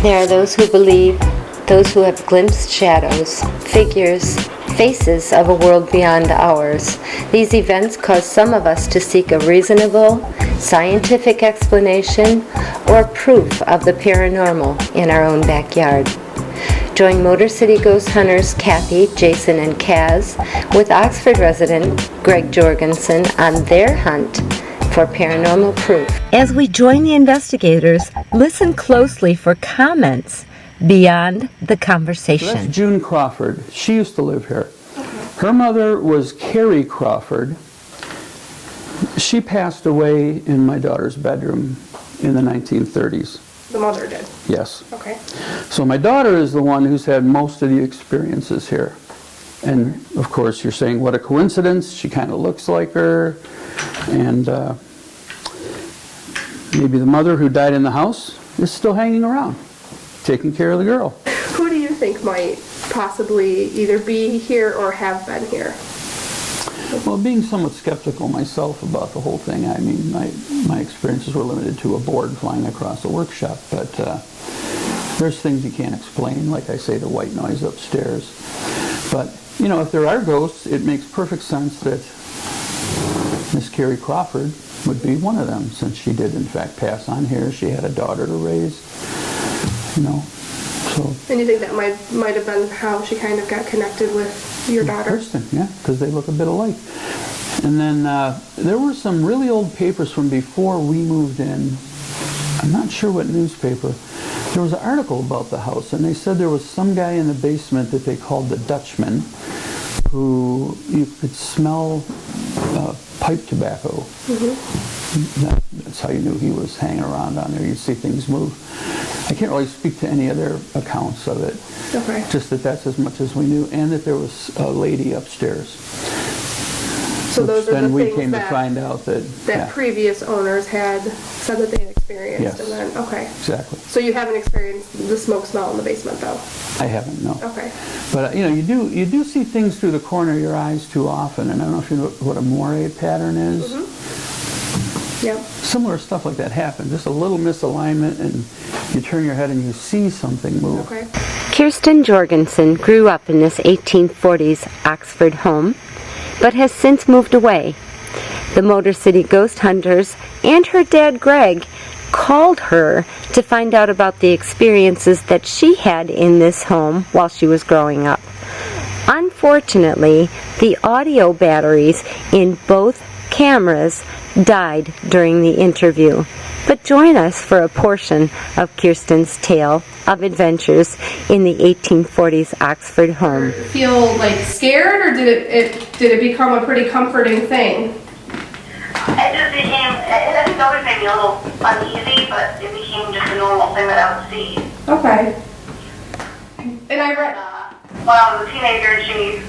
There are those who believe, those who have glimpsed shadows, figures, faces of a world beyond ours. These events cause some of us to seek a reasonable, scientific explanation or proof of the paranormal in our own backyard. Join Motor City Ghost Hunters Kathy, Jason, and Kaz with Oxford resident Greg Jorgensen on their hunt for paranormal proof. As we join the investigators, listen closely for comments beyond the conversation. So that's June Crawford. She used to live here. Her mother was Carrie Crawford. She passed away in my daughter's bedroom in the 1930s. The mother did? Yes. Okay. So my daughter is the one who's had most of the experiences here. And of course you're saying, what a coincidence. She kind of looks like her. And maybe the mother who died in the house is still hanging around, taking care of the girl. Who do you think might possibly either be here or have been here? Well, being somewhat skeptical myself about the whole thing, I mean, my experiences were limited to a board flying across a workshop, but there's things you can't explain, like I say, the white noise upstairs. But, you know, if there are ghosts, it makes perfect sense that Miss Carrie Crawford would be one of them, since she did, in fact, pass on here. She had a daughter to raise, you know, so. And you think that might have been how she kind of got connected with your daughter? Kirsten, yeah, because they look a bit alike. And then there were some really old papers from before we moved in. I'm not sure what newspaper. There was an article about the house, and they said there was some guy in the basement that they called the Dutchman, who you could smell pipe tobacco. That's how you knew he was hanging around on there. You'd see things move. I can't really speak to any other accounts of it. Okay. Just that that's as much as we knew, and that there was a lady upstairs. So those are the then we things came to that, find out that yeah, previous owners had said that they had experienced. Yes. And then, okay. exactly. So you haven't experienced the smoke smell in the basement, though? I haven't, no. Okay. But you know, you do see things through the corner of your eyes too often, and I don't know if you know what a moire pattern is. Yep. Similar stuff like that happens. Just a little misalignment, and you turn your head and you see something move. Okay. Kirsten Jorgensen grew up in this 1840s Oxford home, but has since moved away. The Motor City Ghost Hunters and her dad Greg called her to find out about the experiences that she had in this home while she was growing up. Unfortunately, the audio batteries in both cameras died during the interview. But join us for a portion of Kirsten's tale of adventures in the 1840s Oxford home. Feel like scared, or did it become a pretty comforting thing? It always made me a little uneasy, but it became just a normal thing that I would see. Okay. And I read. When I was a teenager, she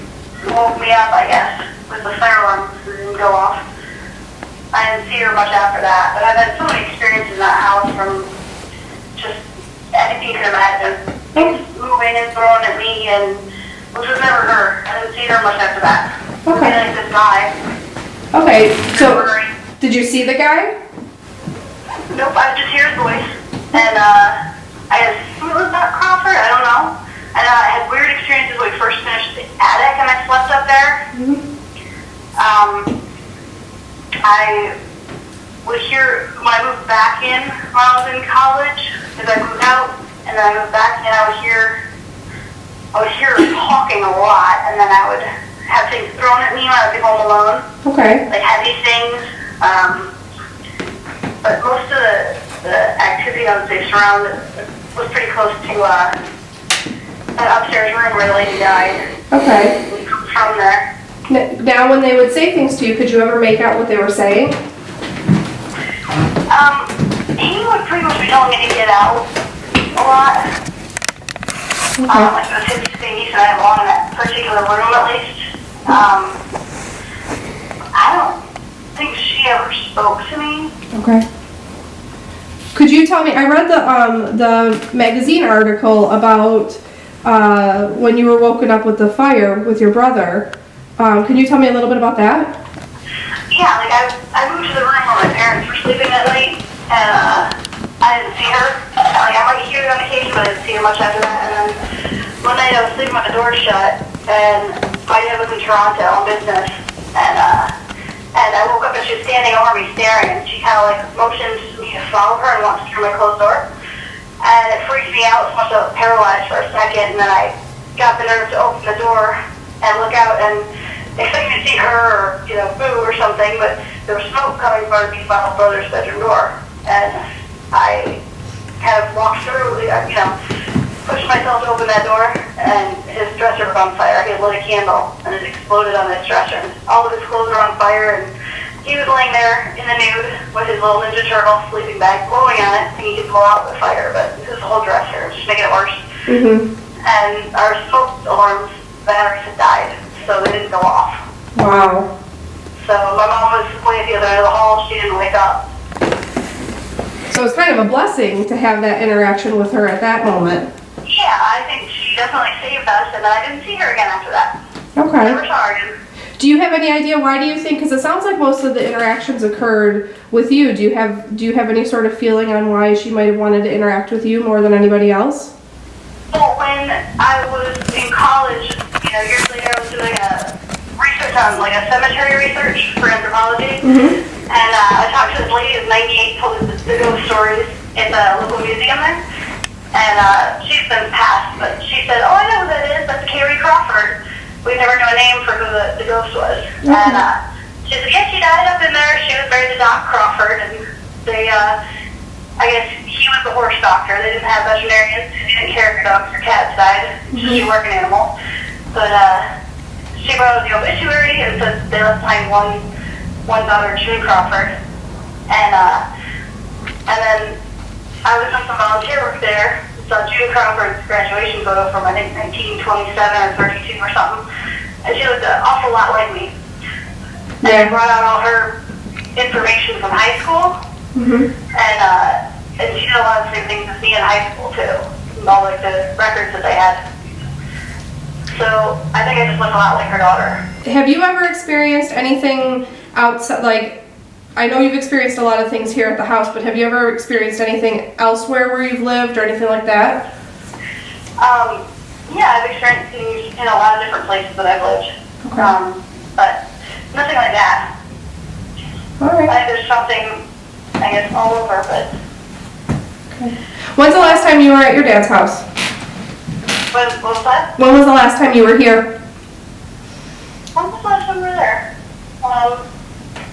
woke me up, I guess, with the fire alarm that didn't go off. I didn't see her much after that, but I've had so many experiences in that house, from just anything you can imagine. Things moving and throwing at me, and which was never her. I didn't see her much after that. Okay. Like this guy. Okay, so did you see the guy? Nope, I just hear his voice. And I assume it was not Crawford, I don't know. And I had weird experiences when we first finished the attic and I slept up there. I would hear, when I moved back in when I was in college, because I moved out, and then I moved back in, I would hear her talking a lot, and then I would have things thrown at me when I would be home alone. Okay. Like heavy things. But most of the activity, I would say, surrounded was pretty close to an upstairs room where the lady died. Okay. From there. Now, when they would say things to you, could you ever make out what they were saying? He would pretty much be telling me to get out a lot. Okay. Like it was his space, and I belong in that particular room at least. I don't think she ever spoke to me. Okay. Could you tell me? I read the magazine article about when you were woken up with the fire with your brother. Can you tell me a little bit about that? Yeah, like I moved to the room where my parents were sleeping at night, and I didn't see her. Like I might hear them on occasion, but I didn't see her much after that. And then one night I was sleeping with the door shut, and my dad was in Toronto on business, and I woke up and she was standing over me staring, and she kind of like motioned me to follow her and walked through my closed door. And it freaked me out so much I was paralyzed for a second, and then I got the nerve to open the door and look out and expecting to see her or, boo or something, but there was smoke coming from my brother's bedroom door. And I kind of walked through, pushed myself to open that door, and his dresser was on fire. He had lit a candle, and it exploded on his dresser. All of his clothes were on fire, and he was laying there in the nude with his little Ninja Turtle sleeping bag blowing on it, thinking he could blow out the fire, but his whole dresser was just making it worse. Mm-hmm. And our smoke alarms batteries had died, so they didn't go off. Wow. So my mom was way at the other end of the hall. She didn't wake up. So it's kind of a blessing to have that interaction with her at that moment. Yeah, I think she definitely saved us, and then I didn't see her again after that. Okay. Never saw her again. Do you have any idea why do you think? Because it sounds like most of the interactions occurred with you. Do you have any sort of feeling on why she might have wanted to interact with you more than anybody else? Well, when I was in college, years later, I was doing a research on like a cemetery research for anthropology, and I talked to this lady who's 98, told us the ghost stories at the local museum there, and she's been passed, but she said, "Oh, I know who that is. That's Carrie Crawford." We never knew a name for who the ghost was, and she said, "Yeah, she died up in there. She was married to Doc Crawford, and they, I guess he was the horse doctor. They didn't have veterinarians. They didn't care if your dogs or cats died. It's just a working animal." But she wrote the obituary and said they left behind one daughter, June Crawford, and then I was doing some volunteer work there. Saw June Crawford's graduation photo from I think 1927 or 32 or something, and she looked an awful lot like me. And I brought out all her information from high school, and she did a lot of the same things as me in high school too, all like the records that they had. So I think I just look a lot like her daughter. Have you ever experienced anything outside, like, I know you've experienced a lot of things here at the house, but have you ever experienced anything elsewhere where you've lived or anything like that? Yeah, I've experienced things in a lot of different places that I've lived. Okay. But nothing like that. All right. I think there's something, I guess, all over, but... Okay. When's the last time you were at your dad's house? What was that? When was the last time you were here? When was the last time we were there?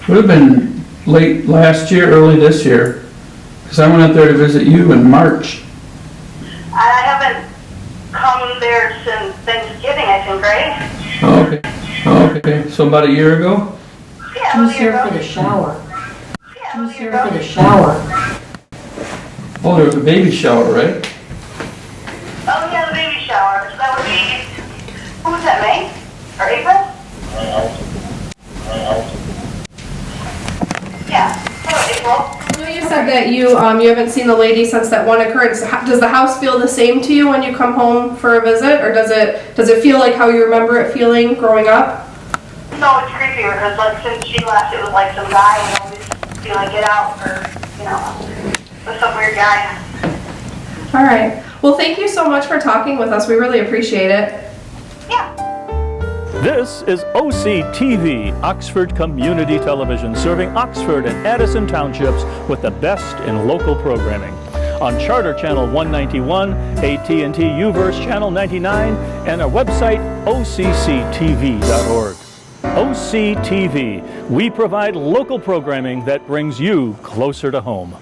Would have been late last year, early this year, because I went out there to visit you in March. I haven't come there since Thanksgiving, I think, right? Oh, okay. So about a year ago? Yeah, She was here for the shower. Yeah, She was here for the shower. Oh, there was a baby shower, right? Oh, yeah, the baby shower. So that would be, what was that, May? Or April? Yeah, April. I know you said that you haven't seen the lady since that one occurrence. Does the house feel the same to you when you come home for a visit, or does it feel like how you remember it feeling growing up? No, it's creepier because like since she left, it was like some guy would always be like, "Get out," or with some weird guy. All right. Well, thank you so much for talking with us. We really appreciate it. Yeah. This is OCTV, Oxford Community Television, serving Oxford and Addison Townships with the best in local programming. On Charter Channel 191, AT&T UVerse Channel 99, and our website, OCCTV.org. OCTV, we provide local programming that brings you closer to home.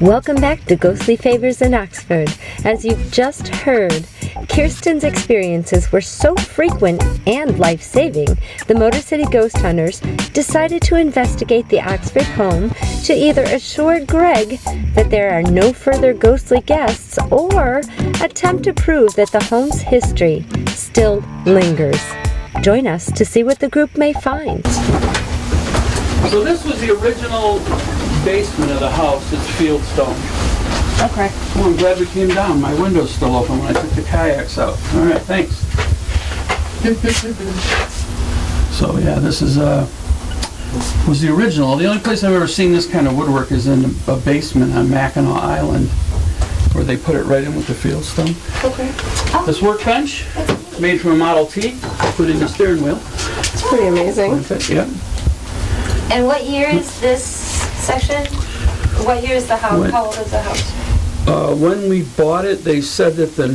Welcome back to Ghostly Favors in Oxford. As you've just heard, Kirsten's experiences were so frequent and life-saving, the Motor City Ghost Hunters decided to investigate the Oxford home to either assure Greg that there are no further ghostly guests or attempt to prove that the home's history still lingers. Join us to see what the group may find. So this was the original basement of the house. It's fieldstone. Okay. Oh, I'm glad we came down. My window's still open when I took the kayaks out. All right, thanks. So yeah, this is was the original. The only place I've ever seen this kind of woodwork is in a basement on Mackinac Island. where they put it right in with the fieldstone. Okay. This workbench, made from a Model T, put in the steering wheel. It's pretty amazing. Yep. And what year is this section? What year is the house? What? How old is the house? When we bought it, they said that the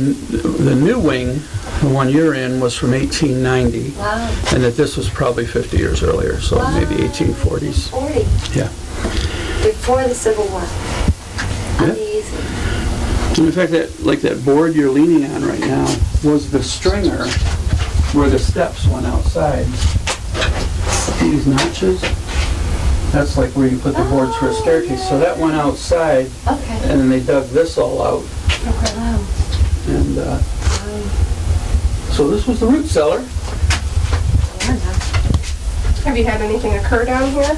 new wing, the one you're in, was from 1890, Wow. and that this was probably 50 years earlier, so maybe 1840s. 40. Yeah. Before the Civil War. Yeah. Amazing. And in fact, that board you're leaning on right now was the stringer where the steps went outside. These notches, that's like where you put the boards for a staircase. So that went outside, Okay. and then they dug this all out. Okay. Wow. And so this was the root cellar. Have you had anything occur down here?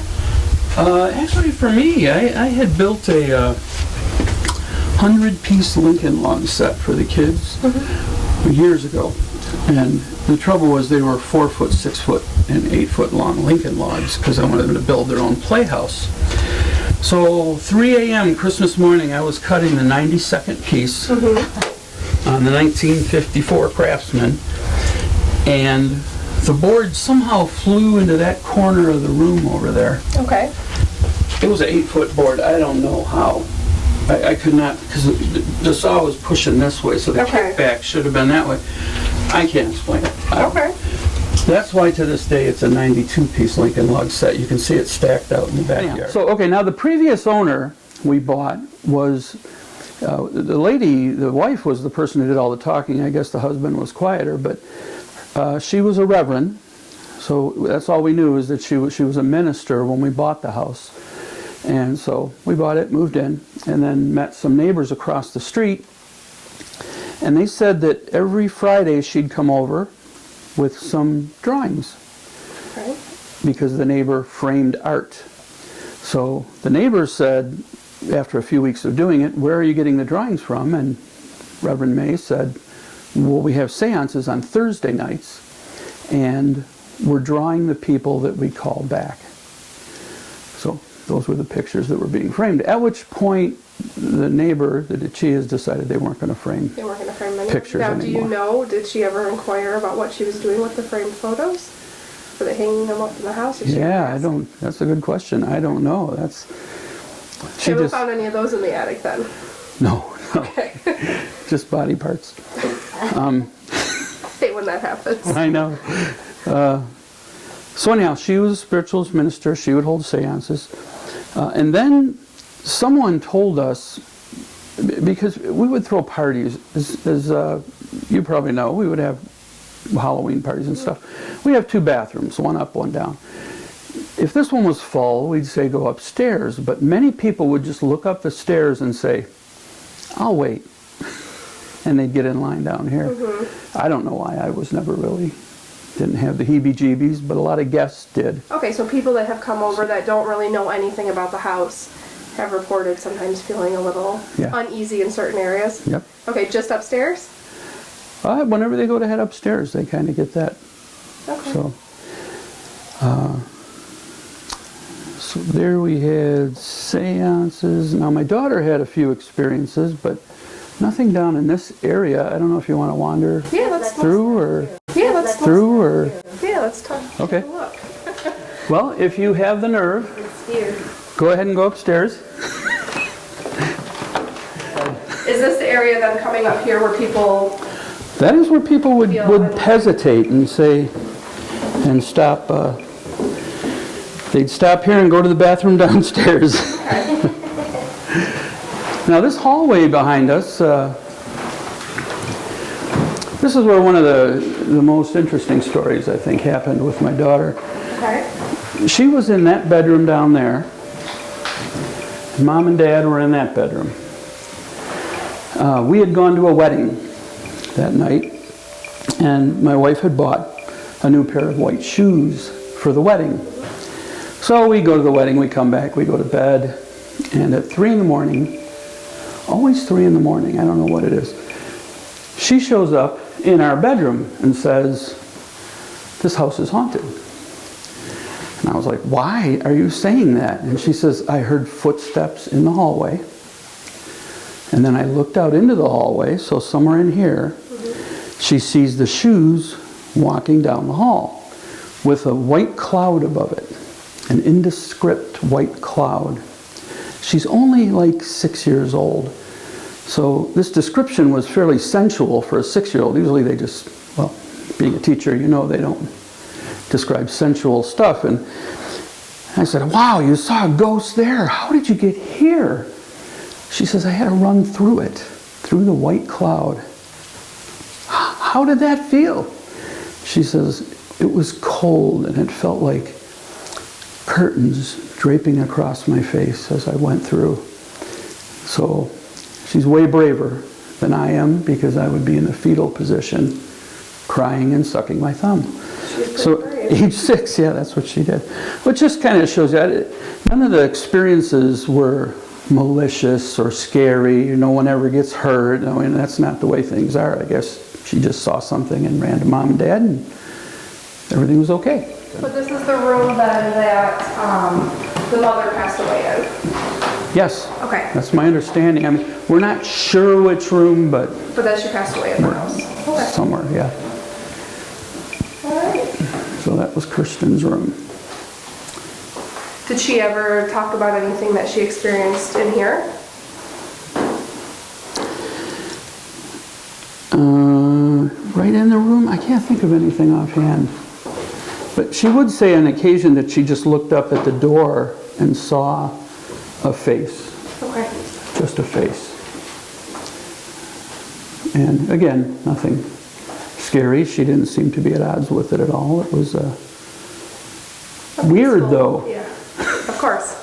Actually, for me, I had built a 100-piece Lincoln log set for the kids years ago. And the trouble was they were 4 foot, 6 foot, and 8 foot long Lincoln logs because I wanted them to build their own playhouse. So 3 a.m. Christmas morning, I was cutting the 92nd piece on the 1954 Craftsman, and the board somehow flew into that corner of the room over there. Okay. It was an 8-foot board. I don't know how. I could not, because the saw was pushing this way, so the Okay. kickback should have been that way. I can't explain it. Okay. That's why to this day it's a 92-piece Lincoln log set. You can see it stacked out in the backyard. So, okay, now the previous owner we bought was, the lady, the wife was the person who did all the talking. I guess the husband was quieter, but she was a reverend. So that's all we knew, is that she was a minister when we bought the house. And so we bought it, moved in, and then met some neighbors across the street. And they said that every Friday she'd come over with some drawings, Okay. because the neighbor framed art. So the neighbor said, after a few weeks of doing it, "Where are you getting the drawings from?" And Reverend May said, "Well, we have seances on Thursday nights, and we're drawing the people that we call back." So those were the pictures that were being framed. At which point, the neighbor, the DeChias, decided they weren't going to frame. They weren't going to frame any Pictures Now, do you anymore. know, did she ever inquire about what she was doing with the framed photos? Were they hanging them up in the house? Did she Yeah, ever I ask? don't. That's a good question. I don't know. That's. She haven't found any of those in the attic then? No, no, Okay. just body parts. Hate when that happens. I know. So anyhow, she was a spiritualist minister. She would hold seances. And then someone told us, because we would throw parties, as you probably know, we would have Halloween parties and stuff. We have 2 bathrooms, one up, one down. If this one was full, we'd say go upstairs, but many people would just look up the stairs and say, "I'll wait." And they'd get in line down here. I don't know why. I was never really, didn't have the heebie-jeebies, but a lot of guests did. Okay, so people that have come over that don't really know anything about the house have reported sometimes feeling a little Yeah. uneasy in certain areas? Yep. Okay, just upstairs? Whenever they go to head upstairs, they kind of get that. Okay. So there we had seances. Now my daughter had a few experiences, but nothing down in this area. I don't know if you want to wander Yeah, let's through or let's talk. Okay. Take a look. well, if you have the nerve, go ahead and go upstairs. Is this the area then coming up here where people? That is where people would hesitate and say, and stop. They'd stop here and go to the bathroom downstairs. Now this hallway behind us, this is where one of the most interesting stories, I think, happened with my daughter. Okay. She was in that bedroom down there. Mom and Dad were in that bedroom. We had gone to a wedding that night, and my wife had bought a new pair of white shoes for the wedding. So we go to the wedding, we come back, we go to bed, and at 3 in the morning, always 3 in the morning, I don't know what it is, she shows up in our bedroom and says, "This house is haunted." And I was like, "Why are you saying that?" And she says, "I heard footsteps in the hallway, And then I looked out into the hallway, so somewhere in here, she sees the shoes walking down the hall with a white cloud above it, an indescript white cloud. She's only like 6 years old. So this description was fairly sensual for a 6-year-old. Usually they just, well, being a teacher, you know they don't describe sensual stuff. And I said, wow, you saw a ghost there. How did you get here? She says, I had to run through it, through the white cloud. How did that feel? She says, it was cold and it felt like curtains draping across my face as I went through. So she's way braver than I am, because I would be in the fetal position, crying and sucking my thumb. So age 6, yeah, that's what she did. Which just kind of shows you, none of the experiences were malicious or scary. No one ever gets hurt. I mean, that's not the way things are. I guess she just saw something and ran to mom and dad, and everything was okay. But this is the room then that the mother passed away in? Yes. Okay. That's my understanding. I mean, we're not sure which room, but But that she passed away in the house? Okay. somewhere, yeah. All right. So that was Kirsten's room. Did she ever talk about anything that she experienced in here? Right in the room? I can't think of anything offhand. But she would say on occasion that she just looked up at the door and saw a face. Okay. Just a face. And again, nothing scary. She didn't seem to be at odds with it at all. It was weird, though. Yeah, of course.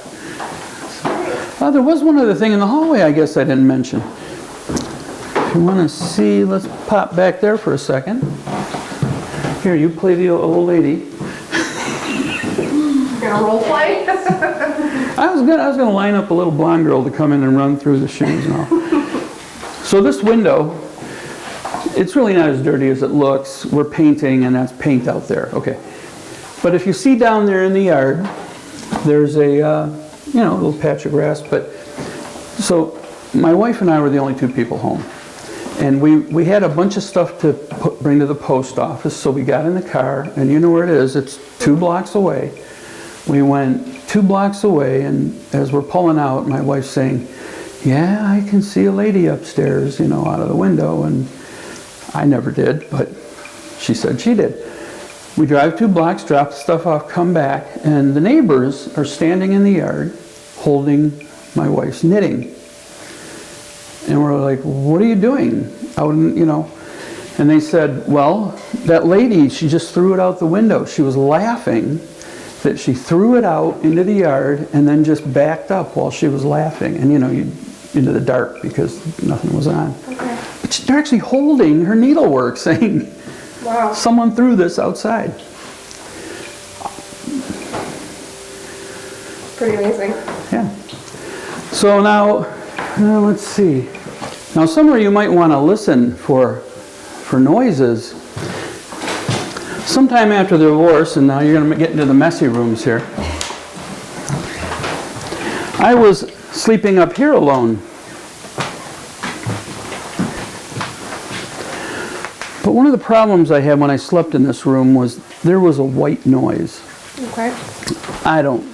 There was one other thing in the hallway I guess I didn't mention. If you want to see, let's pop back there for a second. Here, you play the old lady. You're gonna role play? I was gonna line up a little blonde girl to come in and run through the shoes and all. So this window, it's really not as dirty as it looks. We're painting, and that's paint out there. Okay. But if you see down there in the yard, there's a little patch of grass. But so my wife and I were the only 2 people home, and we had a bunch of stuff to bring to the post office. So we got in the car, and you know where it is. It's 2 blocks away. We went 2 blocks away, and as we're pulling out, my wife's saying, yeah, I can see a lady upstairs, out of the window. And I never did, but she said she did. We drive 2 blocks, drop the stuff off, come back, and the neighbors are standing in the yard holding my wife's knitting. And we're like, what are you doing? And they said, well, that lady, she just threw it out the window. She was laughing that she threw it out into the yard and then just backed up while she was laughing. And into the dark because nothing was on. Okay. But they're actually holding her needlework, saying, Wow. someone threw this outside. Pretty amazing. Yeah. So now, let's see. Now somewhere you might want to listen for noises. Sometime after the divorce, and now you're going to get into the messy rooms here, I was sleeping up here alone. But one of the problems I had when I slept in this room was there was a white noise. Okay. I don't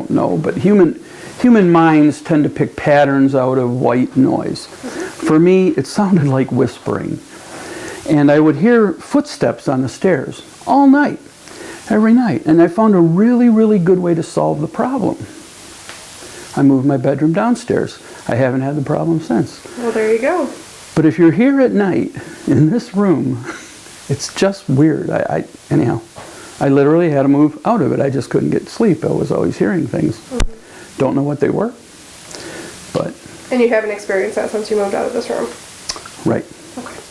know, but human minds tend to pick patterns out of white noise. For me, it sounded like whispering. And I would hear footsteps on the stairs all night, every night. And I found a really, really good way to solve the problem. I moved my bedroom downstairs. I haven't had the problem since. Well, there you go. But if you're here at night in this room, it's just weird. Anyhow, I literally had to move out of it. I just couldn't get sleep. I was always hearing things. Don't know what they were, but... And you haven't experienced that since you moved out of this room? Right. Okay.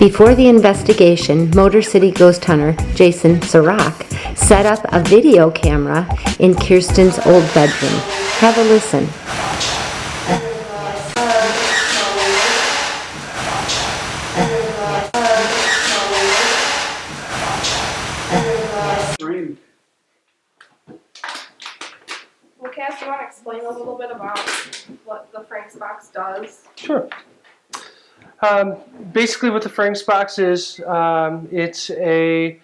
Before the investigation, Motor City ghost hunter Jason Sirach set up a video camera in Kirsten's old bedroom. Have a listen. Well, Cass, do you want to explain a little bit about what the Frank's box does? Sure. Basically what the Frank's box is, it's a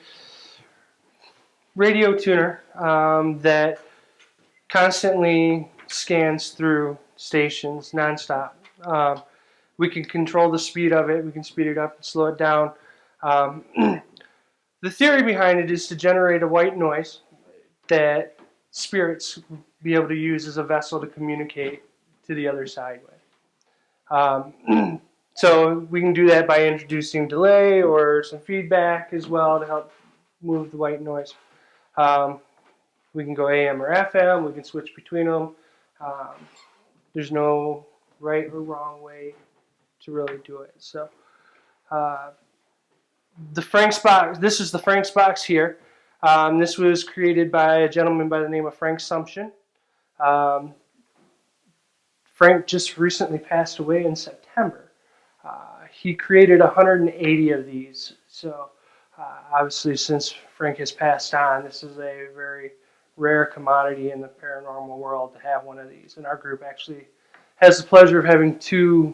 radio tuner that constantly scans through stations nonstop. We can control the speed of it, we can speed it up and slow it down. The theory behind it is to generate a white noise that spirits be able to use as a vessel to communicate to the other side with. So we can do that by introducing delay or some feedback as well to help move the white noise. We can go AM or FM, we can switch between them. There's no right or wrong way to really do it. So the Frank's box, this is the Frank's box here. This was created by a gentleman by the name of Frank Sumption. Frank just recently passed away in September. He created 180 of these. So obviously since Frank has passed on, this is a very rare commodity in the paranormal world to have one of these. And our group actually has the pleasure of having 2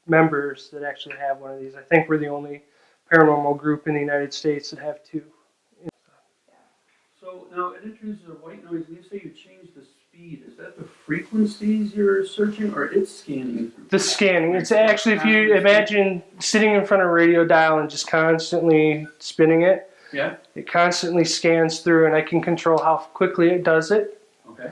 members that actually have one of these. I think we're the only paranormal group in the United States that have 2. So now it introduces a white noise, and you say you change the speed. Is that the frequencies you're searching, or it's scanning? The scanning. It's actually, if you imagine sitting in front of a radio dial and just constantly spinning it, Yeah. it constantly scans through, and I can control how quickly it does it. Okay.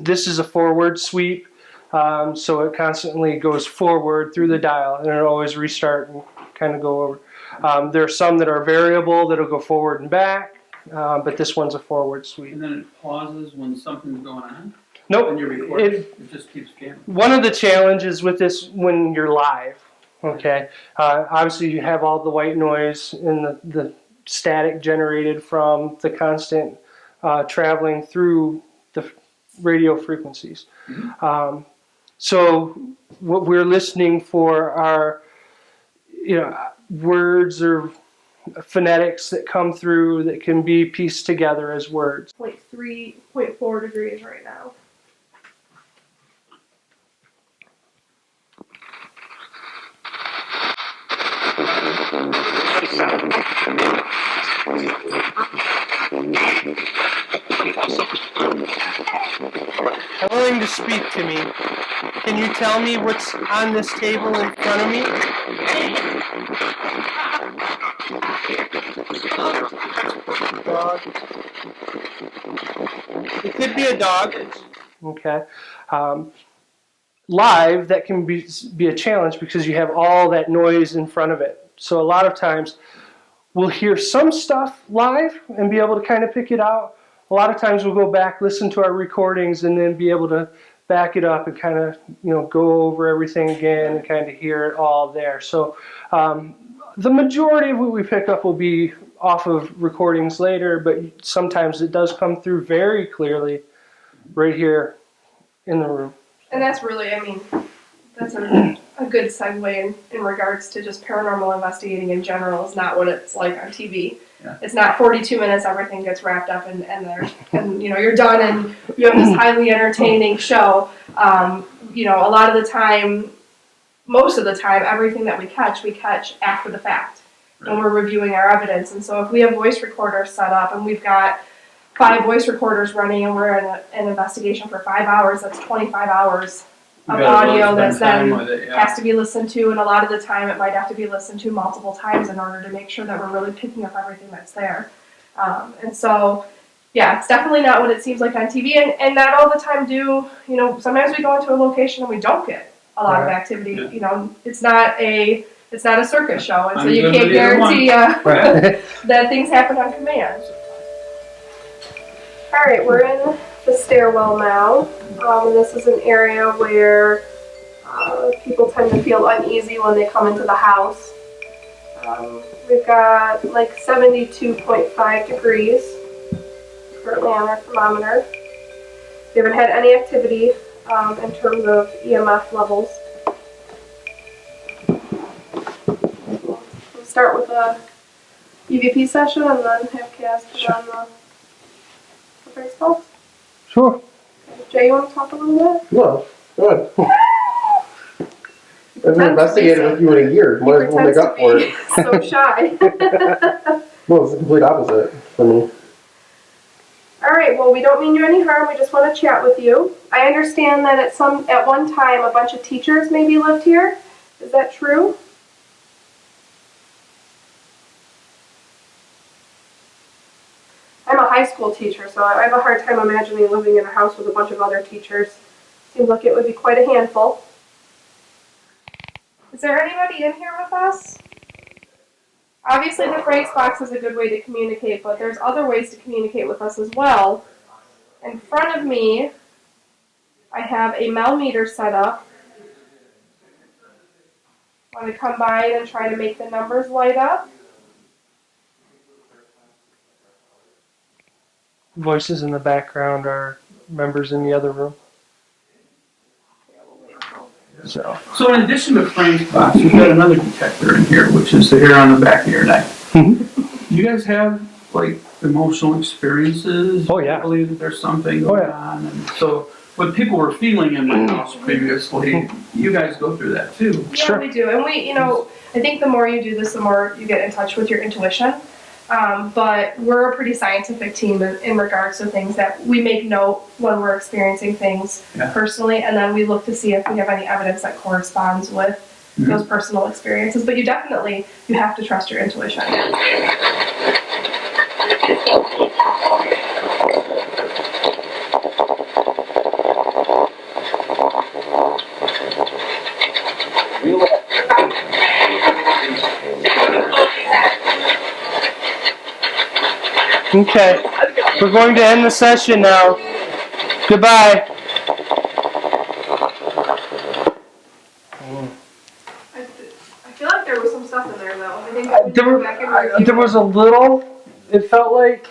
This is a forward sweep, so it constantly goes forward through the dial, and it'll always restart and kind of go over. There are some that are variable that'll go forward and back, but this one's a forward sweep. And then it pauses when something's going on? Nope. When you record it just keeps scanning? One of the challenges with this when you're live, okay, obviously you have all the white noise and the static generated from the constant traveling through the radio frequencies. Mm-hmm. So what we're listening for are, words or phonetics that come through that can be pieced together as words. 0.4 degrees right now. I'm willing to speak to me. Can you tell me what's on this table in front of me? Dog. It could be a dog. Okay. Live, that can be a challenge because you have all that noise in front of it. So a lot of times we'll hear some stuff live and be able to kind of pick it out. A lot of times we'll go back, listen to our recordings, and then be able to back it up and kind of, go over everything again and kind of hear it all there. So the majority of what we pick up will be off of recordings later, but sometimes it does come through very clearly right here in the room. And that's really, that's a good segue in regards to just paranormal investigating in general. Is not what it's like on TV. Yeah. It's not 42 minutes, everything gets wrapped up and you're done and you have this highly entertaining show. A lot of the time, most of the time, everything that we catch after the fact when we're reviewing our evidence. And so if we have voice recorders set up and we've got 5 voice recorders running and we're in an investigation for 5 hours, that's 25 hours of audio that then has to be listened to, and a lot of the time it might have to be listened to multiple times in order to make sure that we're really picking up everything that's there. And so, it's definitely not what it seems like on TV, and not all the time sometimes we go into a location and we don't get a lot of activity. Yeah. It's not a circus show, and so you can't guarantee that things happen on command. All right, we're in the stairwell now. This is an area where people tend to feel uneasy when they come into the house. We've got like 72.5 degrees currently on our thermometer. We haven't had any activity in terms of EMF levels. We'll start with a EVP session and then have Cass put on the face pulse. Sure. Jay, you want to talk a little bit? No, good. I've been investigating with you in a year. Might as well make up for it. So shy. No, it's the complete opposite for me. All right, well, we don't mean you any harm. We just want to chat with you. I understand that at one time a bunch of teachers maybe lived here. Is that true? I'm a high school teacher, so I have a hard time imagining living in a house with a bunch of other teachers. Seems like it would be quite a handful. Is there anybody in here with us? Obviously the phrase box is a good way to communicate, but there's other ways to communicate with us as well. In front of me, I have a Melmeter set up. Want to come by and try to make the numbers light up? Voices in the background are members in the other room. So in addition to Frank's box, we've got another detector in here, which is the hair on the back of your neck. You guys have like emotional experiences? Oh, yeah. I believe that there's something going on. And so what people were feeling in my house previously, you guys go through that too. Yeah, sure. We do. And I think the more you do this, the more you get in touch with your intuition. But we're a pretty scientific team in regards to things that we make note when we're experiencing things personally, and then we look to see if we have any evidence that corresponds with those personal experiences. But you have to trust your intuition. Okay, we're going to end the session now. Goodbye. I feel like there was some stuff in there though. I think that we go back and review There was a little, it felt like,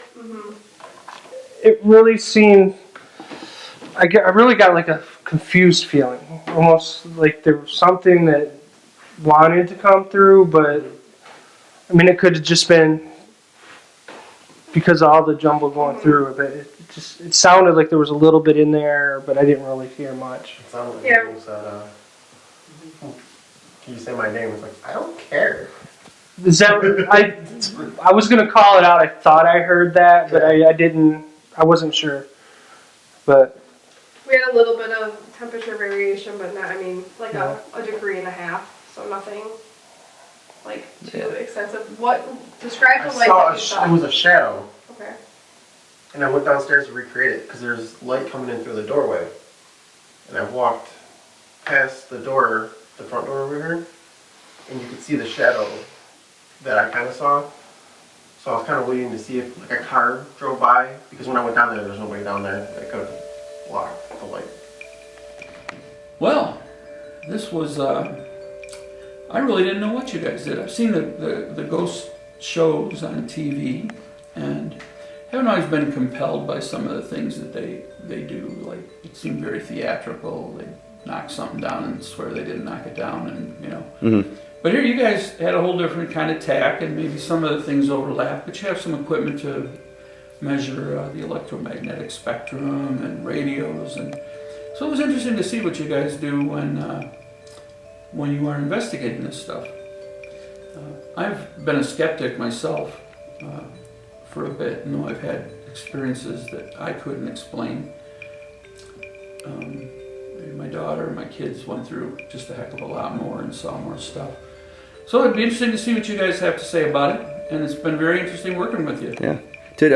it really seemed, I really got like a confused feeling. Almost like there was something that wanted to come through, but I mean it could have just been because of all the jumble going through it, but it sounded like there was a little bit in there, but I didn't really hear much. It sounded like you said, can you say my name? It's like, I don't care. Is that, I was gonna call it out, I thought I heard that, but I wasn't sure. But we had a little bit of temperature variation, but not, like a degree and a half, so nothing like too extensive. Describe the light that you saw. It was a shadow. Okay. And I went downstairs to recreate it because there's light coming in through the doorway. And I walked past the door, the front door over here, and you could see the shadow that I kind of saw. So I was kind of waiting to see if like a car drove by, because when I went down there was nobody down there that could block the light. Well, this was, I really didn't know what you guys did. I've seen the ghost shows on TV, and haven't always been compelled by some of the things that they do. Like, it seemed very theatrical. They knock something down and swear they didn't knock it down, and But here you guys had a whole different kind of tack, and maybe some of the things overlap, but you have some equipment to measure the electromagnetic spectrum and radios, and so it was interesting to see what you guys do when you are investigating this stuff. I've been a skeptic myself for a bit, and I've had experiences that I couldn't explain. My daughter and my kids went through just a heck of a lot more and saw more stuff. So it'd be interesting to see what you guys have to say about it, and it's been very interesting working with you. Yeah. Did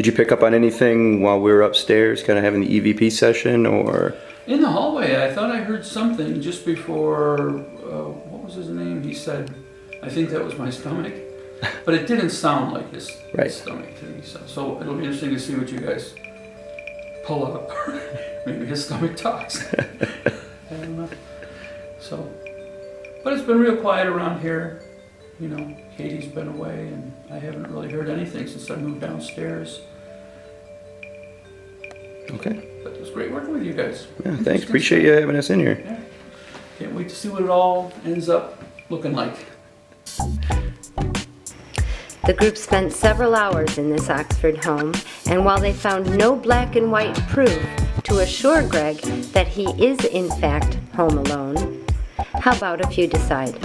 you pick up on anything while we were upstairs, kind of having the EVP session, or? In the hallway, I thought I heard something just before, what was his name? He said, I think that was my stomach, but it didn't sound like his stomach to me. So it'll be interesting to see what you guys pull up. Maybe his stomach talks. I don't know. So, But it's been real quiet around here. You know, Katie's been away, and I haven't really heard anything since I moved downstairs. Okay. But it was great working with you guys. Yeah, thanks. Appreciate you having us in here. Yeah. Can't wait to see what it all ends up looking like. The group spent several hours in this Oxford home, and while they found no black and white proof to assure Greg that he is in fact home alone, how about if you decide?